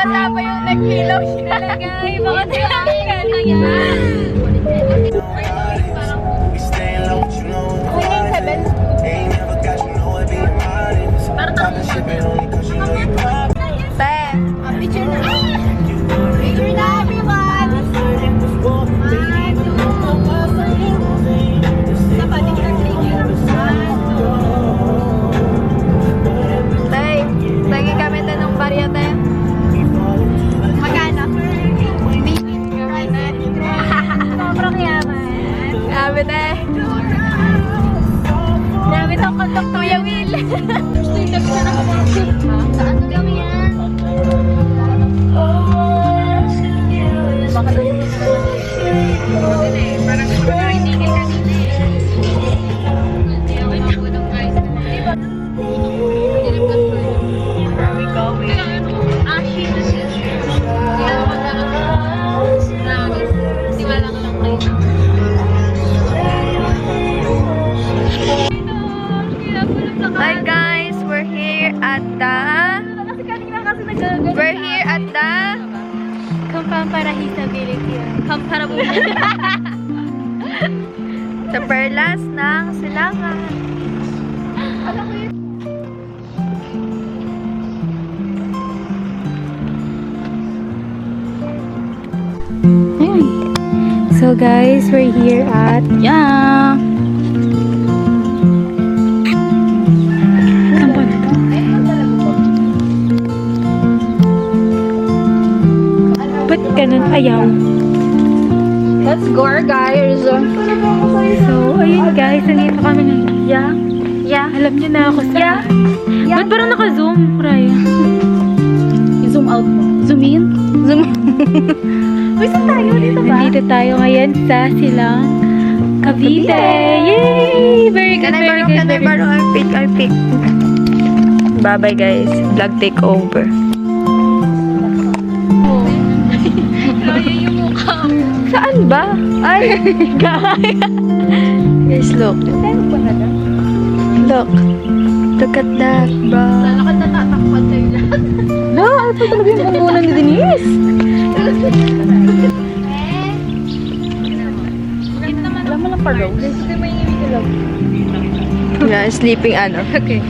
kasama yung nag-ilaw siya. Talagay, baka tinawag ka na yan. Picture na. Picture na, everyone. Tay, lagi kami tanong barya tayo. Magkano? Sobrang yaman. Grabe tayo. Grabe itong kontak Kuya Will. Saan na kami yan? Baka doon yung parang hindi ka Hi guys, we're here at the Kamparahisa Village. Sa Perlas ng Silangan. So guys, we're here at ba't ganun ayaw? Let's go guys. So, ayun guys, nandito kami ng alam niyo na ako sa ba't parang naka-zoom, Raya? I-zoom out mo. Zoom in? Zoom. Uy, saan tayo? Dito ba? Nandito tayo ngayon sa Silang Cavite. Yay! Very good, very good. Can I borrow? I pick. Bye-bye guys. Vlog take over. Raya yung mukha. Saan ba? Ay, guys, look. Look. Look at that, bro. Sana ka natatakpan sa'yo lahat. No, ano pa talaga yung bungunan ni Denise? Alam mo lang pa, Rose. Hindi may ibig ka lang. Yeah, sleeping ano. Okay.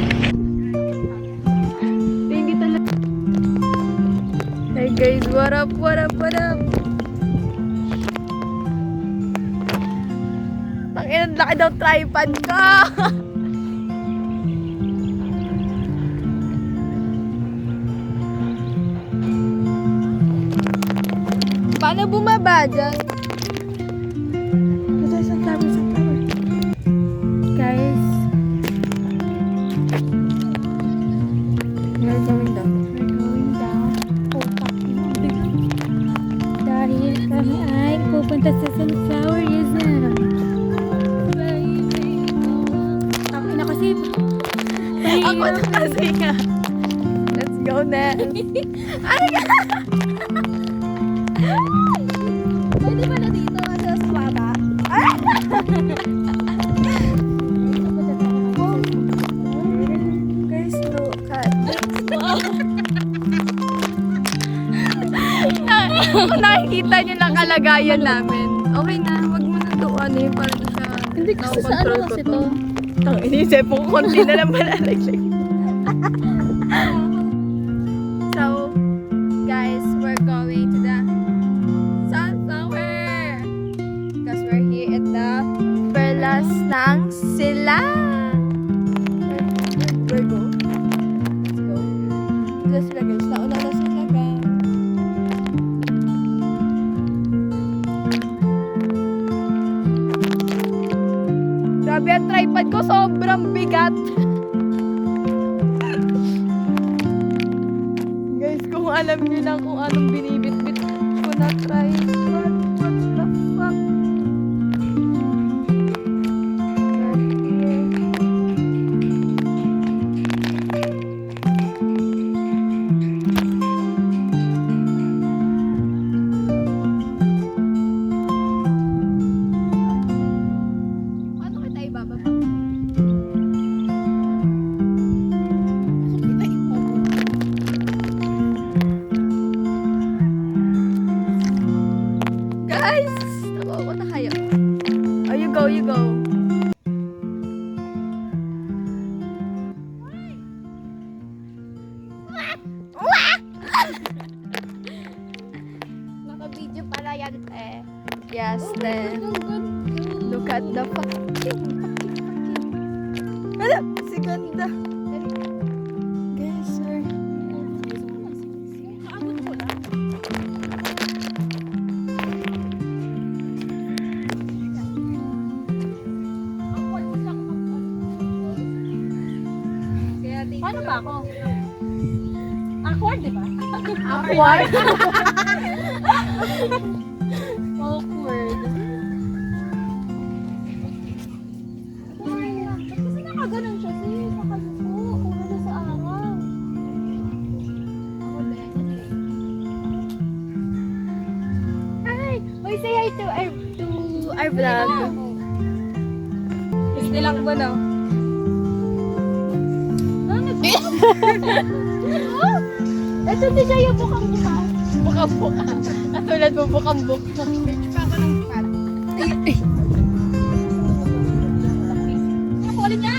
Hindi talaga. Hey guys, what up, what up, what up? Ang laki daw tripod ko. Paano bumaba dyan? Sa tower. Guys, We're going down. we're going down. Dahil kami ay pupunta sa Sunflower Reserve. Ako na kasi. Ako na kasi nga. Let's go na. Ano ka? Pwede ba na dito sa squaba? Guys, look at Kung nakikita nyo ng kalagayan namin, okay na, wag mo na doon para di siya. Hindi kasi sa ano kasi to. Tang inisip ko, konti na lang malalaglag. So, guys, we're going to the Sunflower because we're here at the Perlas ng Silang. Where go? Let's go. Let's sila guys. Nauna na sila guys. Grabe ang tripod ko, sobrang bigat. Guys, kung alam niyo lang kung anong binibit-bit ko na tripod. What the fuck? Paano kita ibababa? Yes, then. Look at the fucking. Ano? Si ganda. Guys, sir. Paano ba ako? Awkward, di ba? Awkward? Awkward. Kasi nakaganon siya, sis. Nakalupo. Kung ano sa araw. Ako din. Hi! Uy, say hi to our vlog. Gusto lang mo, no? Ito di siya yung bukang-buka. Bukang-buka. Katulad mo bukang-buka. Nakulit niya!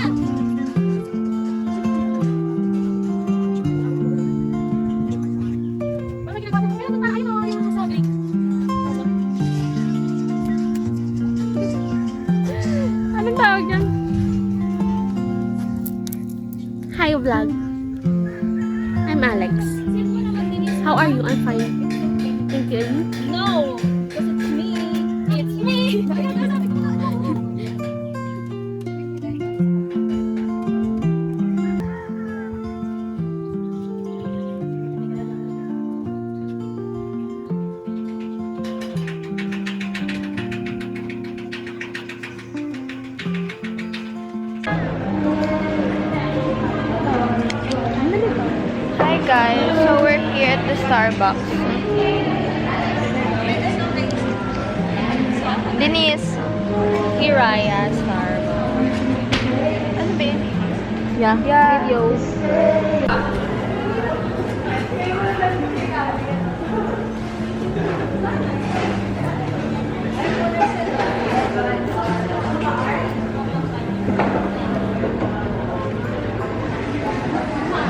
Parang ginagawa ko, pero tayo na yung masasabi. Anong tawag yan? Hi, vlog. I'm Alex. How are you? I'm fine. Thank you. And you? No! Because it's me! It's me! Hi guys, so we're here at the Starbucks. Denise, Hiraya, Starbucks. Ano ba yun? Yeah. Videos.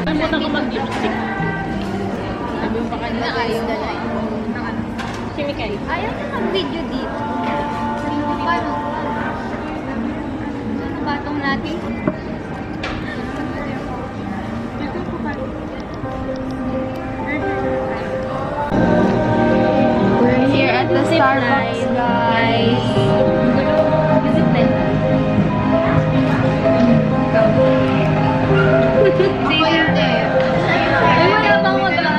Kalimutan ko mag-lipstick. Sabi mo pa kanina, ayaw na lang. Si Mikay. Ayaw na mag-video dito. Paano? Ano ba itong natin? We're here at the Starbucks, guys.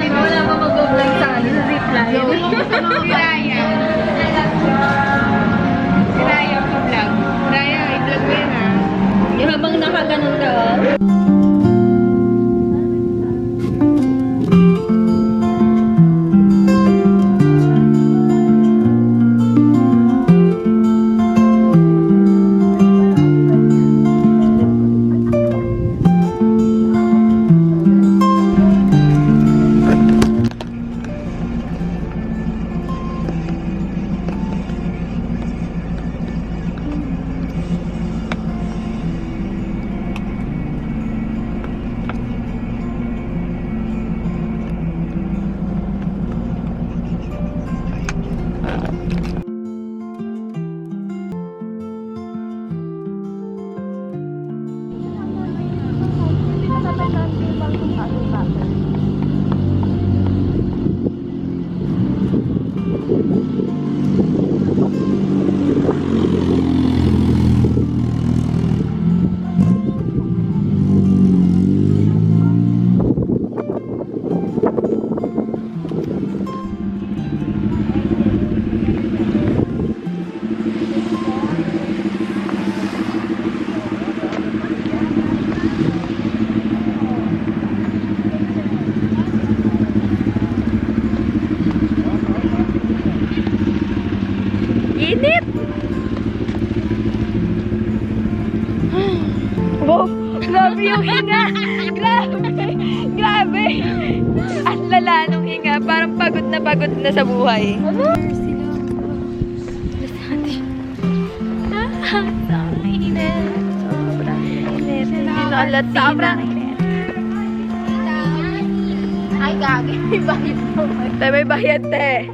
Wala bang mag-vlog sa akin sa zipline? Hiraya ka vlog. Hiraya, i-vlog mo yan ah. Yung habang nakaganon ka, oh. Init! Wow! Grabe yung hinga! Grabe! Ang lala nung hinga. Parang pagod na sa buhay. Ano? Sobrang init. Sobrang init. Dito ang Latina. Ay, gagi. May bayad po. Tayo may bayad, te.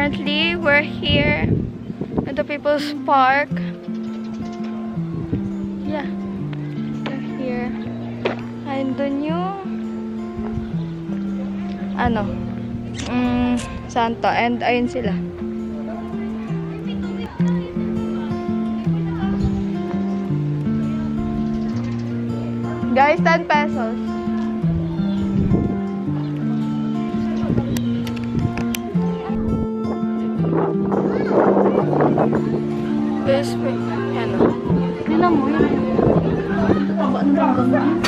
Currently, we're here at the People's Park. Yeah, we're here. Ayun dun yung santo. And ayun sila. Guys, 10 pesos. Guys, Tignan mo yun. Taba na lang.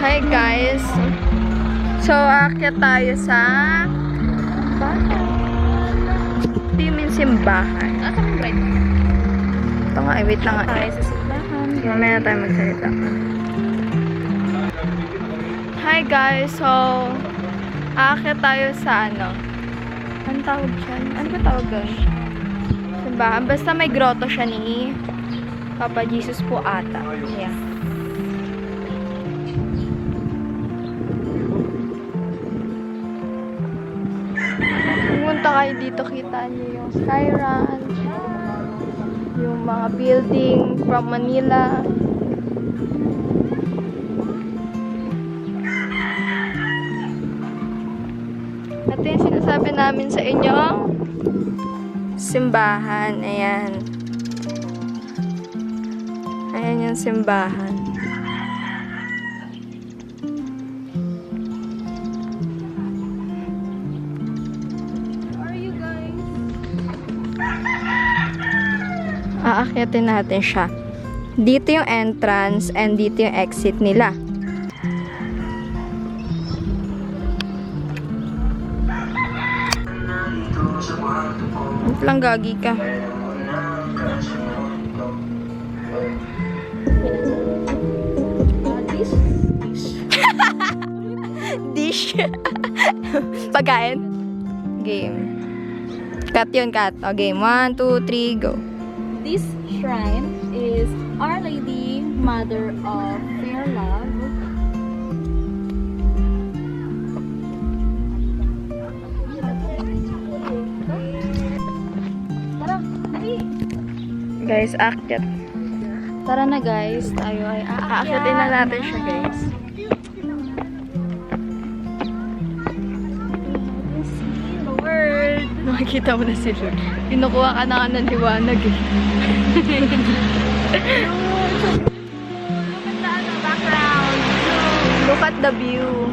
Hi guys. So, aakyat tayo sa bahay. What do you mean simbahan? Ito nga, wait lang nga. Tayo sa simbahan. Mamaya na tayo magsalita. Hi guys. So, aakyat tayo sa anong tawag dyan? Ano ba tawag doon? Simbahan. Basta may grotto siya ni Papa Jesus po ata. Yeah. Pumunta kayo dito, kita niyo yung Sky Ranch, yung mga building from Manila. Ito yung sinasabi namin sa inyo, simbahan. Ayan. Ayan yung simbahan. Aakyatin natin siya. Dito yung entrance and dito yung exit nila. Lang gagi ka. Dish. Pagkain. Game. Cut yun, cut. O, game. 1, 2, 3, go. This shrine is Our Lady, Mother of Fair Love. Tara, dali! Guys, akyat. Tara na guys, tayo ay Aakyatin na natin siya, guys. Lord! Nakikita mo na si Lord. Kinukuha ka na ng liwanag eh. Look at the view.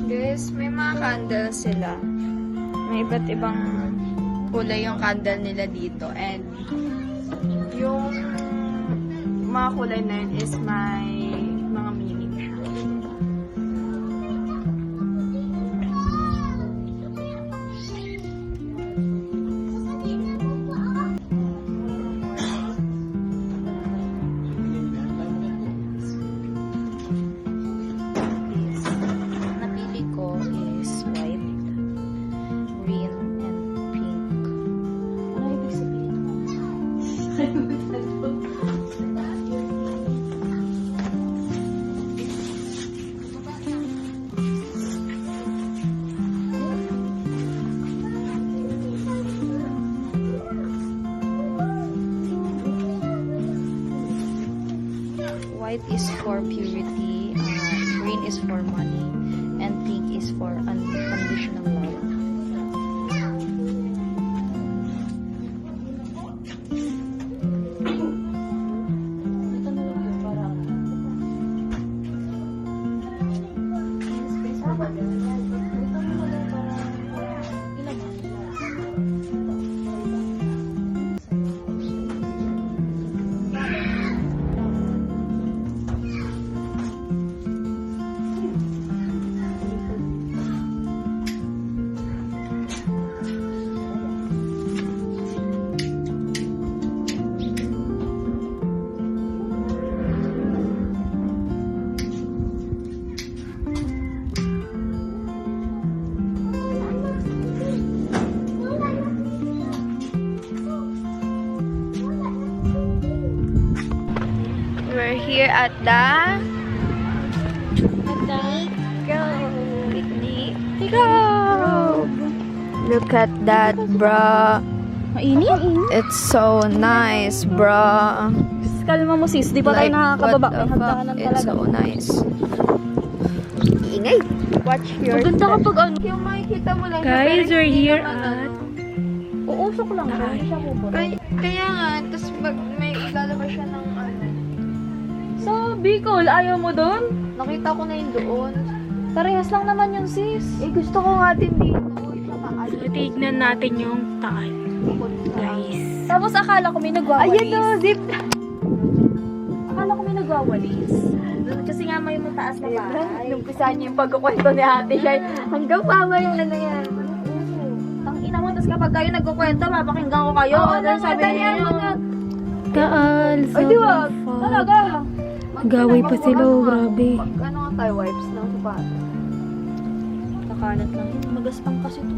Guys, may mga candles sila. May iba't ibang kulay yung candle nila dito. And yung mga kulay na yun is may mga meaning siya. Napili ko is white, green, and pink. Ano ibig sabihin? White is for purity, green is for money, and pink is for unconditional love. here at the picnic grove. Look at that, bro. Mainit? It's so nice, bro. Kalma mo sis, di pa tayo nakakababa. May what the hagdanan fuck? It's talaga. so nice. Ingay. Watch your Maganda step. kapag ano. Yung makikita mo lang. Guys, we're here at... at... Uusok lang siya, hindi siya bubura. Kaya nga, tapos may ilalabas siya ng ano. So, Bicol, ayaw mo doon? Nakita ko na yun doon. Parehas lang naman yung sis. Eh, gusto ko nga din dito. So, tignan natin yung taal. Guys. Tapos akala ko may nagwawalis. Ayan o, zip. Akala ko may nagwawalis. Kasi nga may mataas na bahay. Nung pisa niya yung pagkukwento ni ate siya, hanggang mama yung ano yan. Ang ina mo, tapos kapag kayo nagkukwento, mapakinggan ko kayo. Oo, Ano sabi niyo? Taal, Ay, di ba? Talaga. Gaway pa sila, oh, grabe. Ano nga tayo, wipes ng sapatos. Kakalat lang yun. Magaspang kasi to.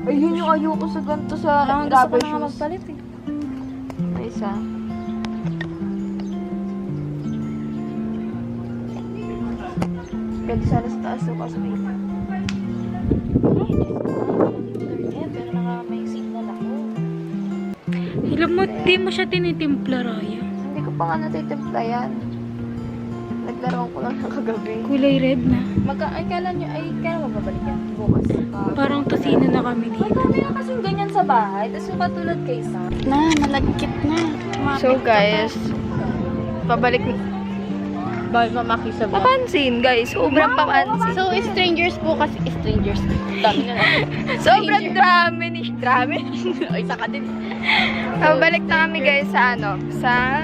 Ay, yun yung ayoko sa ganito sa Parang gusto ko rubber na nga shoes. magpalit eh. Na isa. Pwede sana sa taas yung kasi may Pero may signal ako. Alam mo, di mo siya tinitimpla, Raya. Hindi ko pa nga natitimpla yan. Naglaro ko lang ng kagabi. Kulay red na. Ay, kailan mababalik yan? Bukas. Parang tosino na kami dito. Marami na kasing ganyan sa bahay. Tapos yung katulad kay Sam. Malagkit na. So guys, pabalik Bawal mamaki sa papansin guys, sobrang papansin. So, strangers po kasi, strangers. Dami na lang. Sobrang drama. Ay, saka din. Pabalik na kami guys sa ano, sa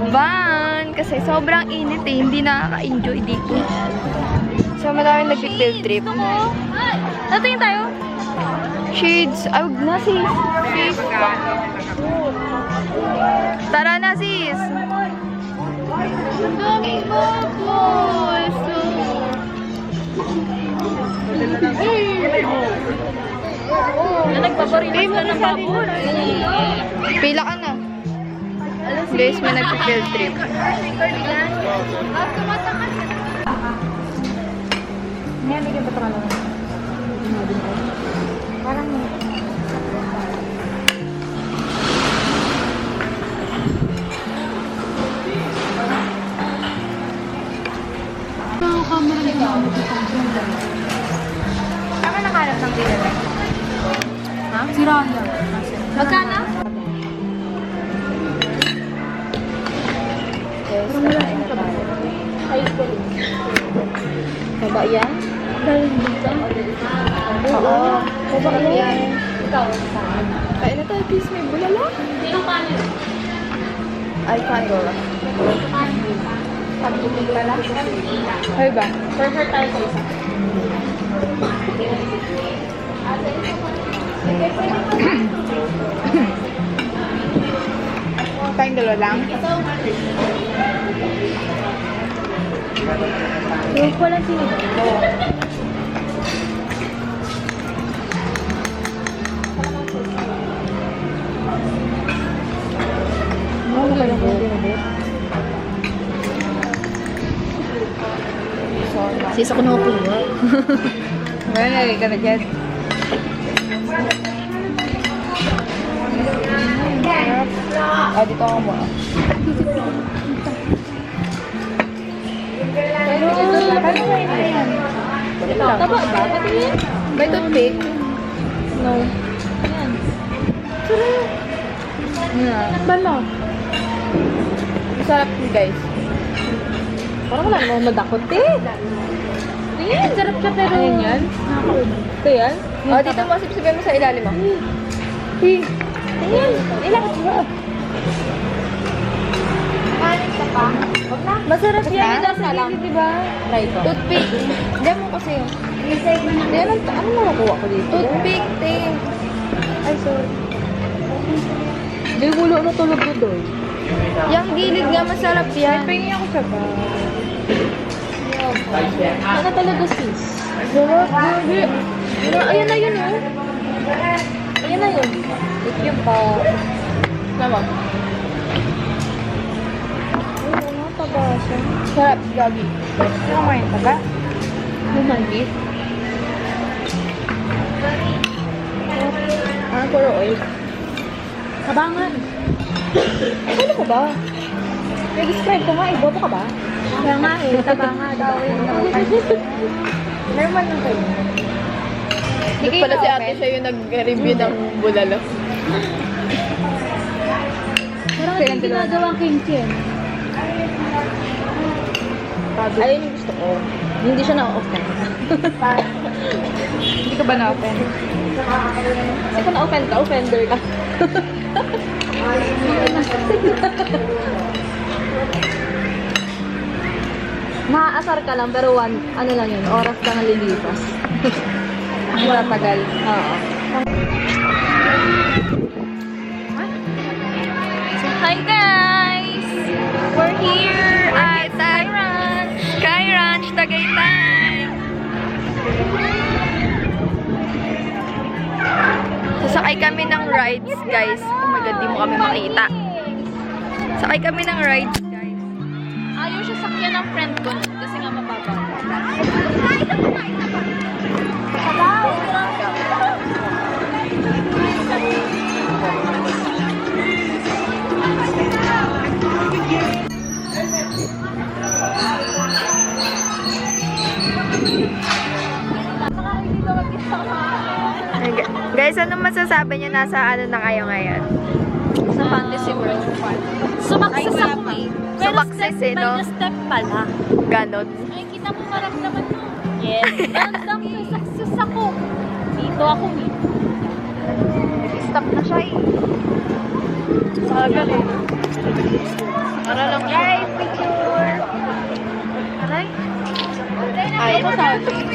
van. Kasi sobrang init eh, hindi nakaka-enjoy dito. So maraming nag-field trip. Natingin tayo? Shades, ay wag na sis. Sis. Tara na sis. Ang daming bubbles. Nagpaparinig ka ng babol. Pila ka na. Guys, may nag-field trip. Ngayon, bigyan ba ito ka lang? Parang Saan ka nakahanap ng dila? ha? Si Raya. Magkano? Yes, nakain na tayo. High school. Baba yan? Galing dito. Oo. Baba yan? Ikaw. Kain na tayo, please. May bulala. Hindi yung kanin. Ay, kango. Pagbuting pala. Ay ba? Perfect tayo sa isa. Tayong dalawa lang? Huwag ko lang sinigaw. Ano ba yung dinabot? Sis ako na kuha. Ngayon, nalagay ka na dyan. Dito ako mo. Taba ba? Patingin? May toothpick? No. Ayan. Bala. Masarap guys. Parang wala namang madakot eh. Tingin, sarap siya pero... Ayun yan? Ito yan? Dito mo, sipsipin mo sa ilalim mo. Tingin. Ilang ba? Masarap yan. Yan, nasa gilid, diba? Try ito. Toothpick. Diyan mo kasi yun. Ano mo nakuha ko dito? Toothpick, te. Ay, sorry. Di gulo na tulog ko doon. Yung gilid nga masarap yan. Pingin ako sa ba? Ano talaga sis? Sarap, baby. Ayan na yun oh. Ayan na yun. Ito yung pa. Tama. taba siya. Sarap, gabi. Ano mo yung taba? Humagis. Puro oil. Kabangan. Ano ko ba? Nag-describe ko nga, iboto ka ba? Kaya nga eh, taba nga daw. Normal lang kayo. Hindi pala si ate siya yung nag-review ng bulalo. Parang hindi ginagawang kimchi eh. Ayun yung gusto ko. Hindi siya na-open. Hindi ka ba na-open? Kasi kung na-open ka, offender ka. Maaasar ka lang, pero ano lang yun, oras lang ang lilipas. Matagal. Oo. Hi guys! We're here at Sky Ranch, Tagaytay! Sasakay kami ng rides, guys. Oh my God, di mo kami makita. Sakay kami ng rides, guys. Ayaw siya sakyan ng friend ko kasi nga mababa. Guys, anong masasabi niyo? Nasa ano na kayo ngayon? Sa Fantasy World. Sumaksis ako eh. Pero Sumaksis eh, no? May step pala. Ganon. Ay, kita mo maramdaman mo. Yes. Ramdam ko, success ako. Dito ako eh. Stop na siya eh. Sagal eh. Para lang guys, picture. Aray? Ay, Ako sa akin.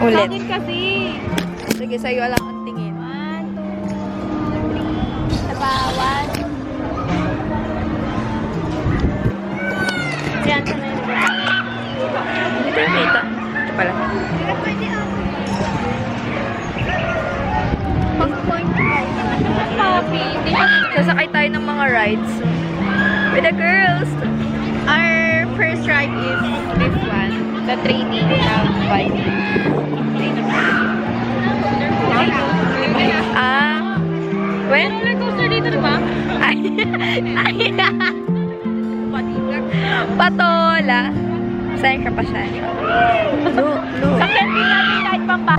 Ulit. Sa akin kasi. Sige, sa'yo lang ang tingin. 1, 2, 3. Sa bawat. Yan, sa na yun. Hindi tayo kita. Ito pala. Happy. Sasakay tayo ng mga rides with the girls. Our first ride is this one. The training ng bike. When? Roller coaster dito, di ba? Ay, Patola. Saan ka pa siya? No. Sakyan din natin kahit pang ba.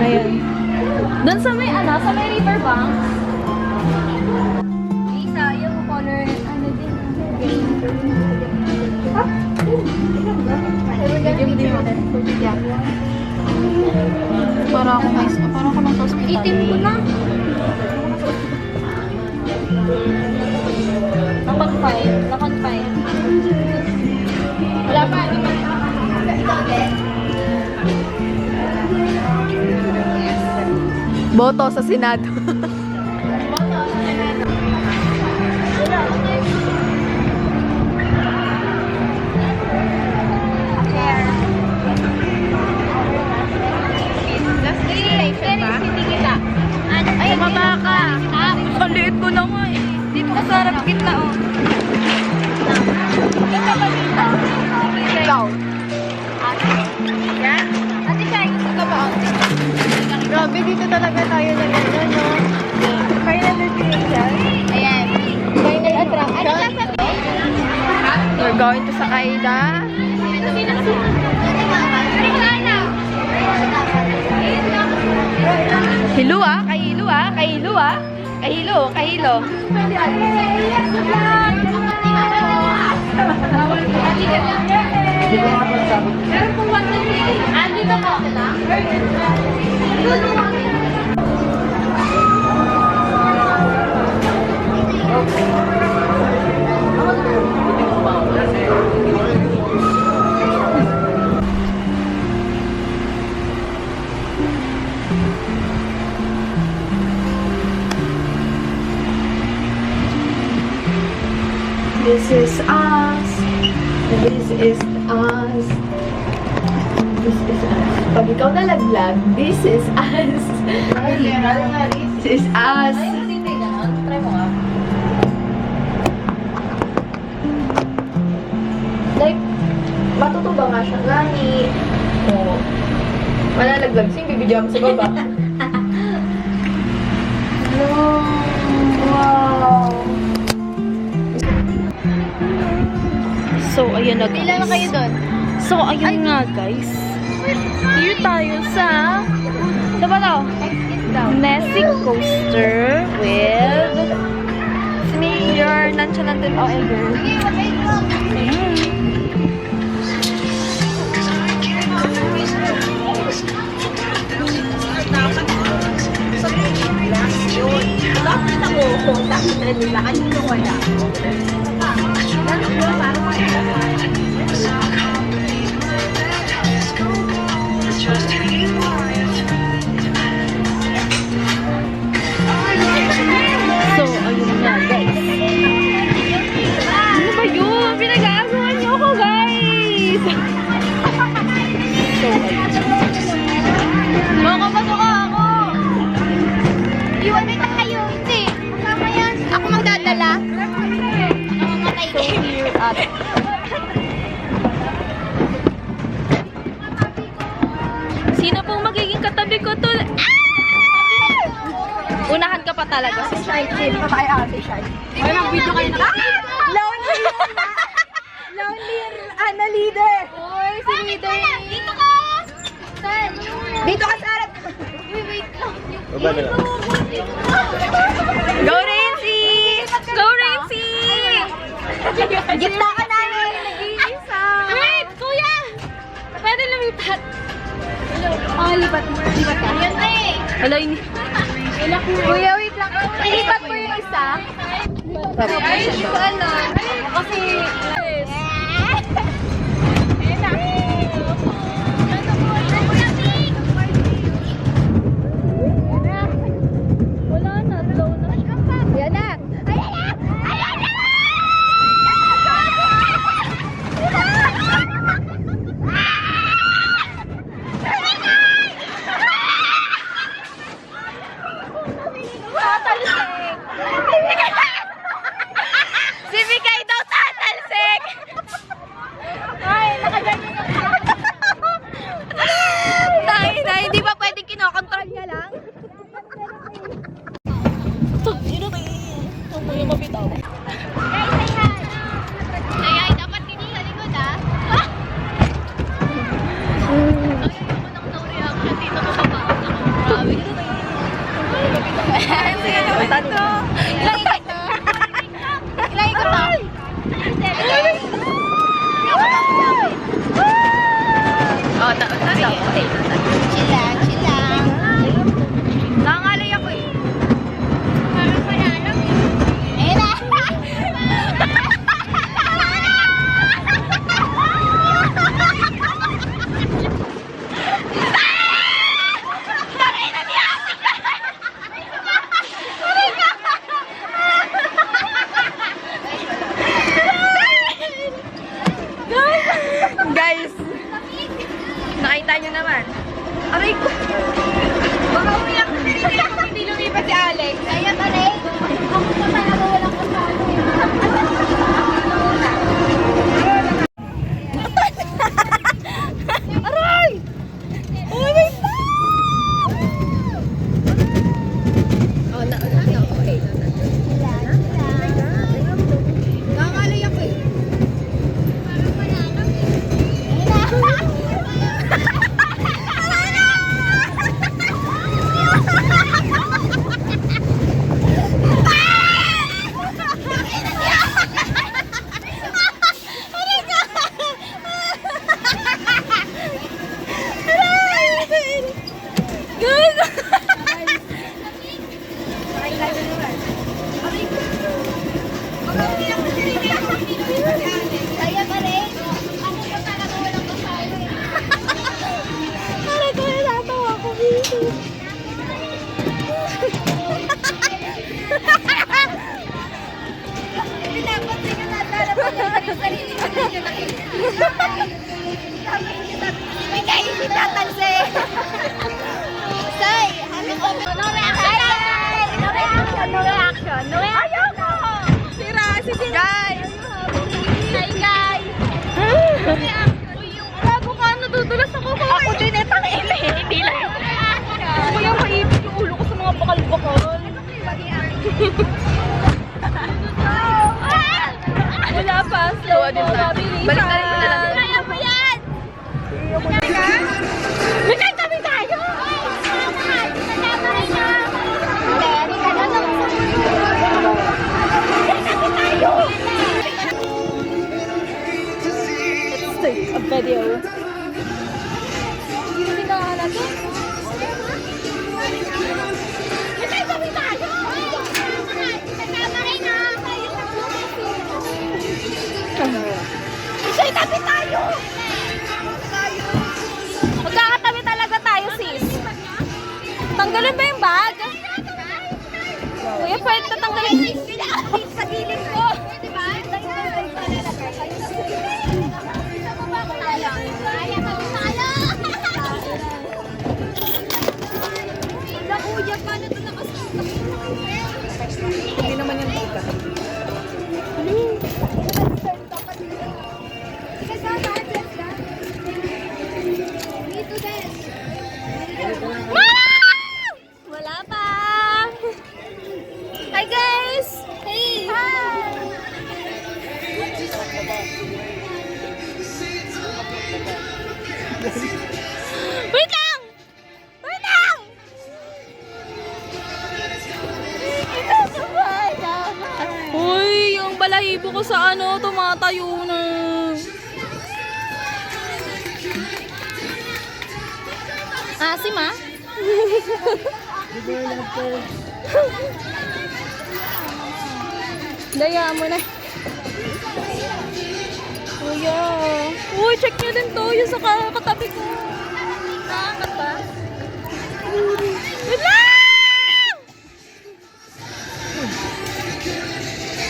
Ayan. Doon sa may riverbank. Lisa, yung color, ano din. Para ako lang sa hospital. Itim ko na. Nakon-fine. Wala pa, di ba? Boto sa Senado. Ay, baba ka. Ang liit ko na nga eh. Dito ka sa harap gitna oh. Ikaw. Yan? Ate siya, gusto ka ba? Grabe, dito talaga tayo na gano'n, no? Final destination. Ayan. Final attraction. Ano sasabihin? We're going to Sakaida. Hilo ah, kahilo ah, kahilo ah. Kahilo. Andito po. This is us. This is us. This is us. Pag ikaw nalaglag, this is us. This is us. Try mo nga. Like, matutuba nga siya. Ngani. Oo. Malalaglag. Sing bibidyo ako sa baba. Wow. So, ayun na Ilan na kayo doon? So, ayun nga guys. Here tayo sa diba to? Nessie Coaster with si Mayor. Nandiyan nandun ako. So, ayun nga guys. Ano ba yun? Pinag-aagawan niyo ako guys! So, ayun. Makapasuka ako! Iwan na tayo! Hindi! Kasama yan! Ako magdadala! Ako mamatay So, here at sino pong magiging katabi ko to? Unahan ka pa talaga. Si Shai, chill pa tayo ate Shai. Ay, mag-video kayo na. Lonely! Lonely Ana leader! Uy, si leader! Dito ka! Saan? Dito ka, Sarah! Wait lang. Baba na lang. Go Renzi! Go Renzi! Gitna ka namin! Nag-iisa! Wait! Kuya! Pwede lumipat. Oh, lipat ka. Yan na eh! Hala, ini. Kuya, wait lang. Ilipat mo yung isa. Ay, hindi ko alam. Kasi... Wala na. Low na. Yan na! Ayan na! Ayan na! Si Mikay daw tatalsik! Ay, nakaganyan yung na, hindi ba pwedeng kinokontrol niya lang? Ay, dapat dito sa likod ah. Ay, ako nang no-reaction dito sa baba. Grabe. Sige, naman ito. Ilang ikot to? Ilang ikot to? Oh, sige. Chill lang, chill lang. Nangangalay ako eh. Parang panalo eh. Ayun na. Guys, nakita nyo naman. Aray ko. Baka umiyak na siya kung hindi lumipat si Alex. Kaya pa rin. Ako pa talaga walang kasalo. Aray! Oh my God! Oh, okay. Nangangalay ako eh. Parang panalo eh. Kaya pa rin. Ako pa talaga walang kasalo eh. Aray ko, natawa ko dito. Pinapansin ko na lalapag yung sarili ko. Dapat hindi sabi ko, kayo hindi tatansin. Say, ano ko? No reaction. No reaction. No reaction. No reaction. Ayoko. Sira, sige. Guys. Hi, guys. Bago ka, nadudulas ako. Ako din eh, tangina eh. Hindi lang. Kaya maipit yung ulo ko sa mga bakal-bakal. Wala pa. Slow mo. Balik na rin mo na lang. Kaya mo yan! Minay kami tayo! Let's take a video. Hindi na natin. Minay kami tayo! Isa'y tabi tayo! Magkakatabi talaga tayo, sis. Tanggalin ba yung bag? Kuya, pwede tatanggalin. Sa gilid ko. Hindi naman yung tita. Wala pa! Hi guys! Hey! Hi! Wait lang! Wait lang! Uy, yung balahibo ko sa ano, tumatayo na. Asim ah? Daya mo na. Kuya. Uy, check nyo din to. Yung sa katabi ko. Nakakat ba? Wait lang!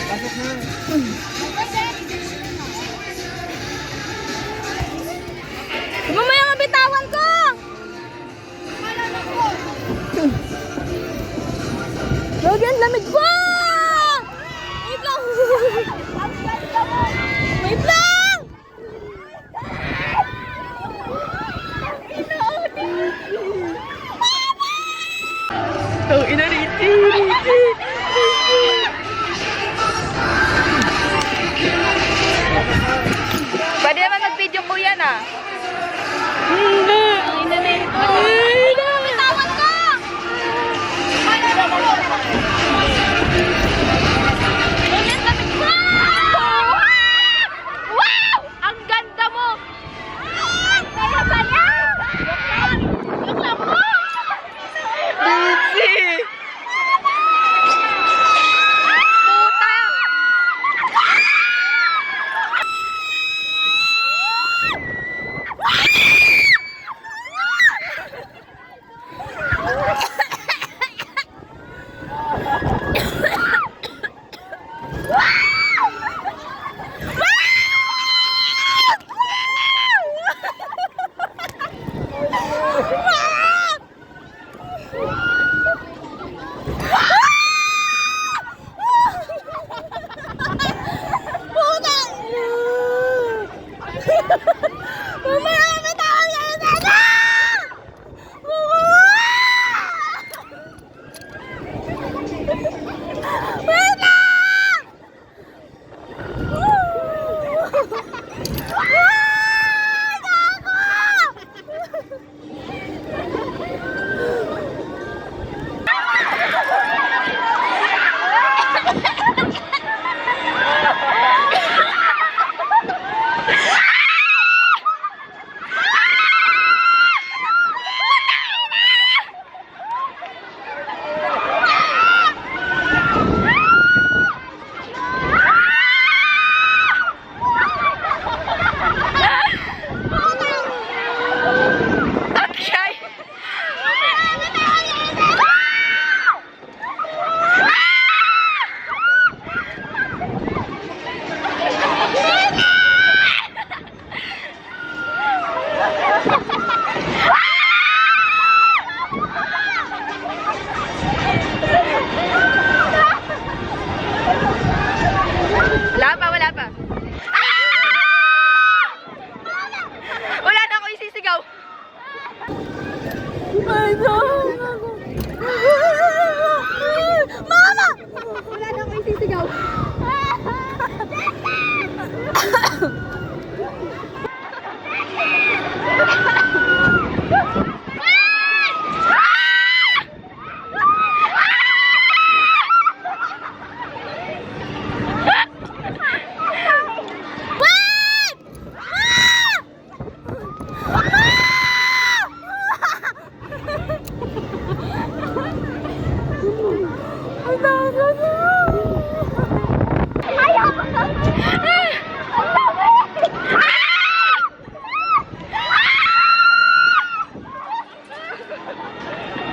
Pasok na. Mamaya mabitawan ko! Lagi ang lamig ko! Wait lang! Wait lang! Oh, ina Riti! Pwede naman mag-video ko yan ah. Hindi! Bitawan ko! Wow! Ang ganda mo! Kaya ba yan? Look lang mo! Lucy! Puta! Ang dami na! Ayaw ko na! Ang dami!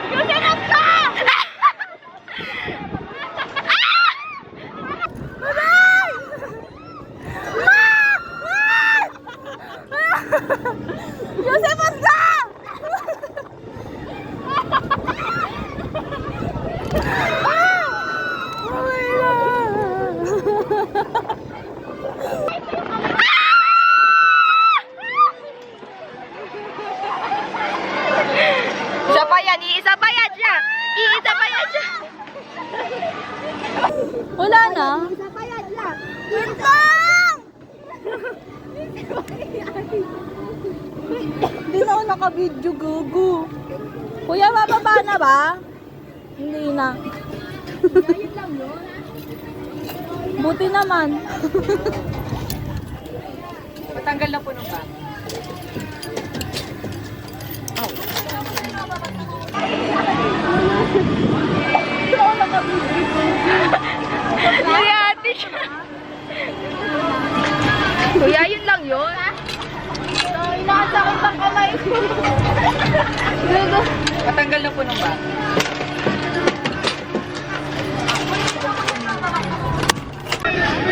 Yosephus ka! Aray! Yosephus ka! Isa pa yan, iisa pa yan siya! Iisa pa yan siya! Wala na? Iisa pa yan siya! Wintang! Hindi na ako naka-video, gugu. Kuya, bababa na ba? Hindi na. Buti naman. Patanggal na po nung bag. Kuya, ate siya. Kuya, yun lang yun. Nakasakit ang kamay ko. Patanggal na po nung bag.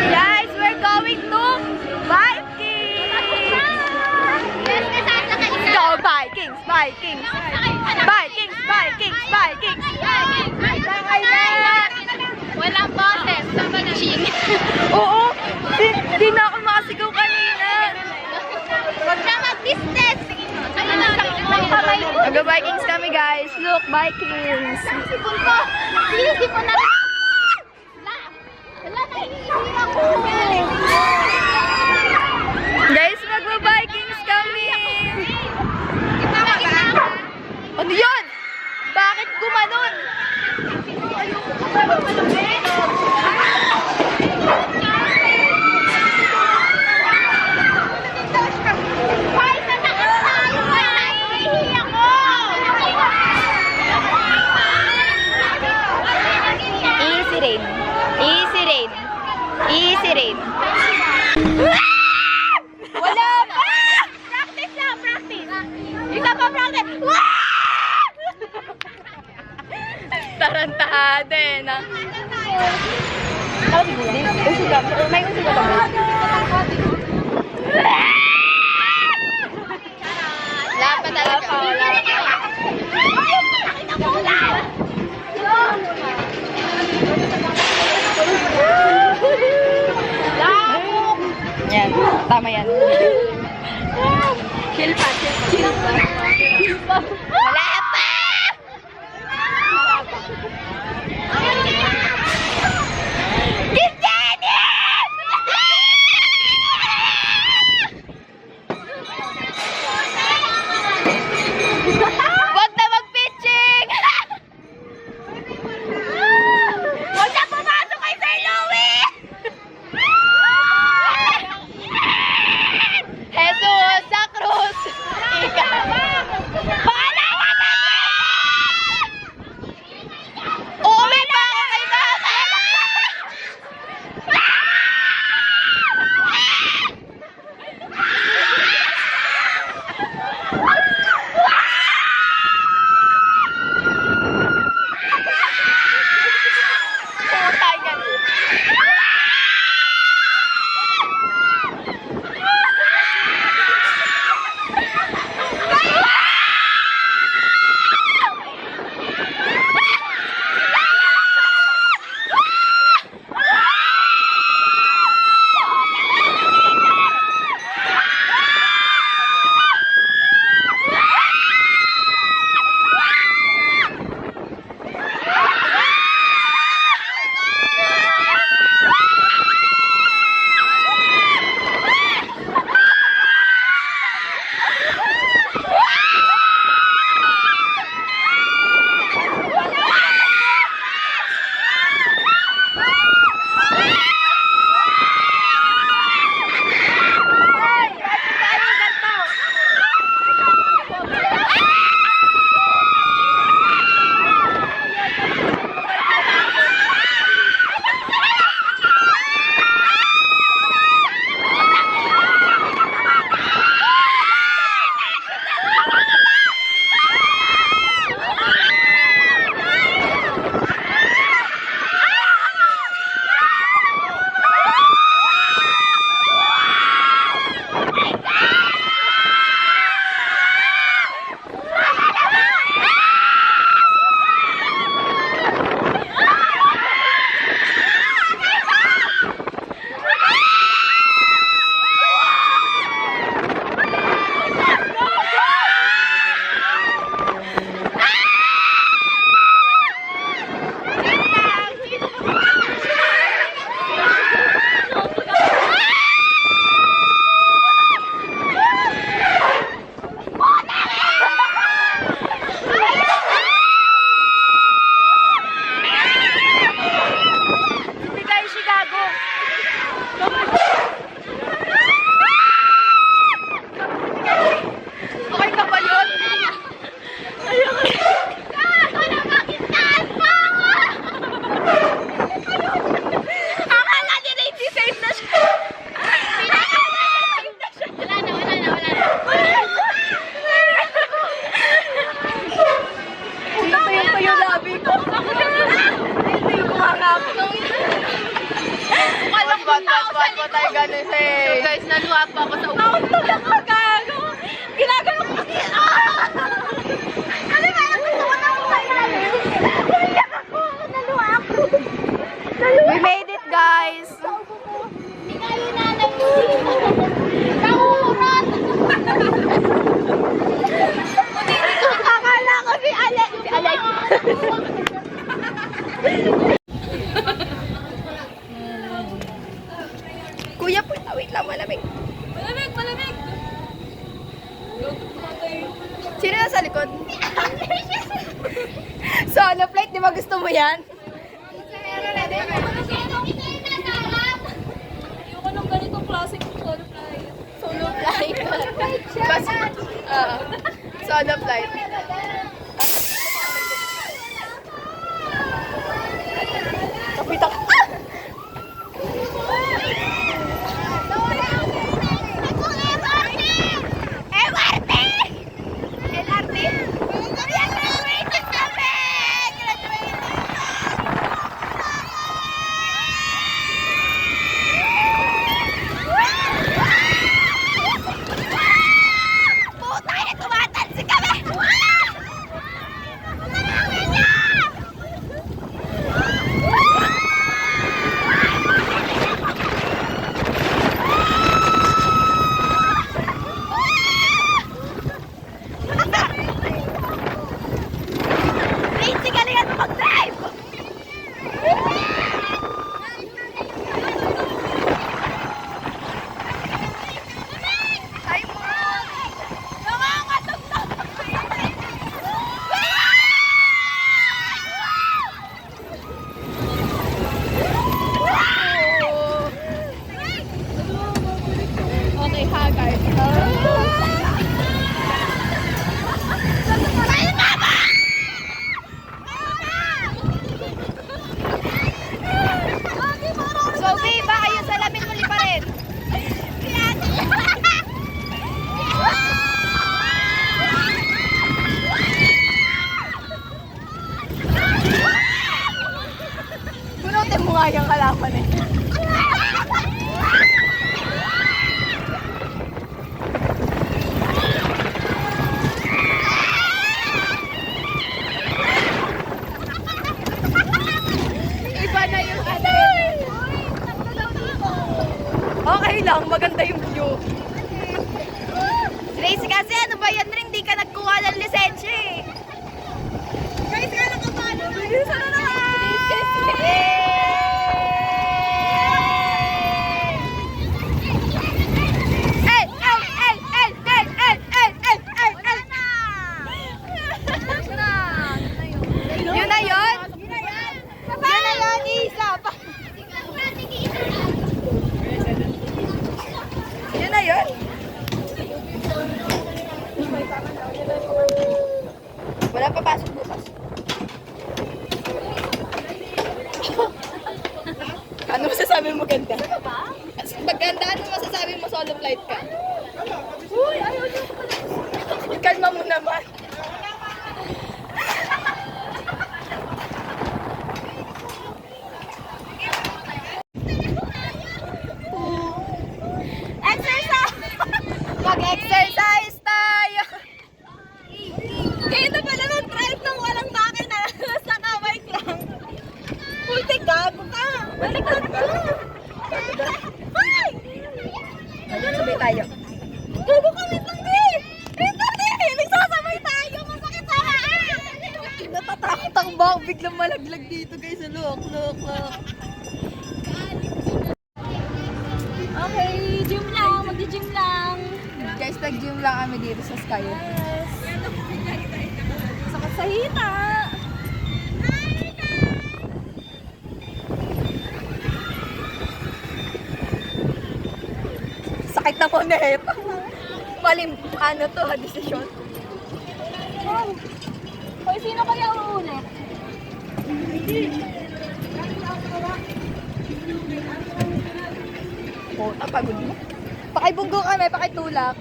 Guys, we're going to Vikings! Go Vikings! Vikings! Vikings! Vikings! Vikings! Walang boses sa matching. Oo! Di na ako makasigaw kanina. Huwag na mag-business. Nag-Vikings kami guys. Look, Vikings! Sinisipon ko. Sinisipon na. Wala, nahihihi ako. Guys, mag-Vikings kami! Ano yun? Bakit gumanon? Easy rain. Easy rain. Easy rain. Wala pa! Practice lang, practice. Isa pa practice. Tarantado eh, na. May usi ka ba? Wala pa talaga. Yan, tama yan. Chill pa, chill pa. Wala pa! Wag na mag-pitching! Wag na pumasok kay Sir Louie! Jesus sa krus! Ikaw! Wala! guys, naluha pa ako sa upo. Nakutulak ako, gago! Ginagano ko kasi, Ano ba? Gusto ko na kumain. Umiyak ako! Naluha ako! We made it, guys! Ikaw yung nanay mo. Nakurat! Akala ko si Alex. Si Alex. Kuya po, wait lang, malamig. Malamig, malamig! Sino nasa likod? Solo flight, di ba gusto mo yan? Ayoko nung ganitong klaseng solo flight. Solo flight. Basta, solo flight. Kapitak. Okay, ha, guys. Sophie, baka yung salamin muli pa rin. Bunutin mo nga yung kalaban eh. Iba na yung Okay lang, maganda yung view. Tracy kasi ano ba yan ring, di ka nagkuha ng lisensya eh. Guys, kaya nakapalo. Bilisan na naman. Yun na yun? Yun na yun, isa pa. Yun na yun? Wala papasok bukas. Ano masasabi mo ganda? Maganda, ano masasabi mo solo flight ka? Uy, ayaw niyo pala. Kalma mo naman. Exercise! Mag-exercise tayo! Kaya na pala mag-drive nang walang makina sa kamay lang. Puti, gago ka! Baliktad ka! Ay! Sabay tayo. Gago ka, wait lang din! Wait lang din! Nagsasabay tayo! Masakit sa haan! Natatakot ako ba? Biglang malaglag dito guys. Look. Okay, gym lang. Mag-gym lang. Guys, nag-gym lang kami dito sa Sky. Sakit sa hita. Sakit na po na eh. Malim, ano to, desisyon. Hoy, sino kaya uulit? Oh, pagod mo. Pakibunggo kami, pakitulak.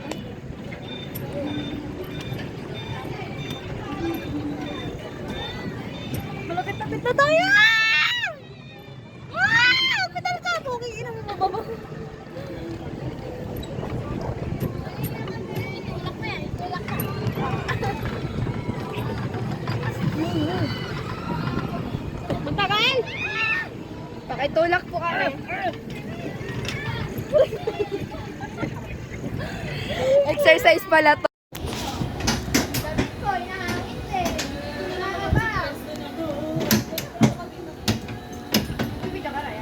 Malapit na tayo! Pital ka! Puging ina mo bababa. Makitulak po kami. Exercise pala to.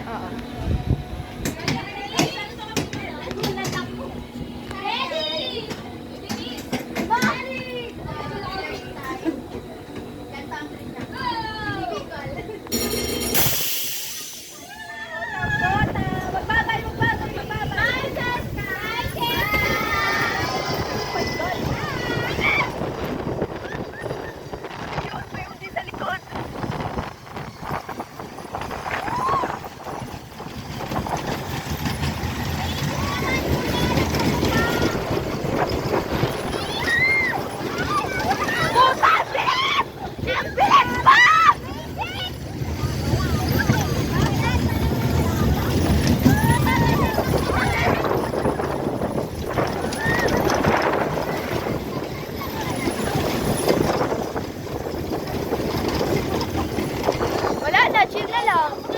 Oo. Wala na, chill na lang.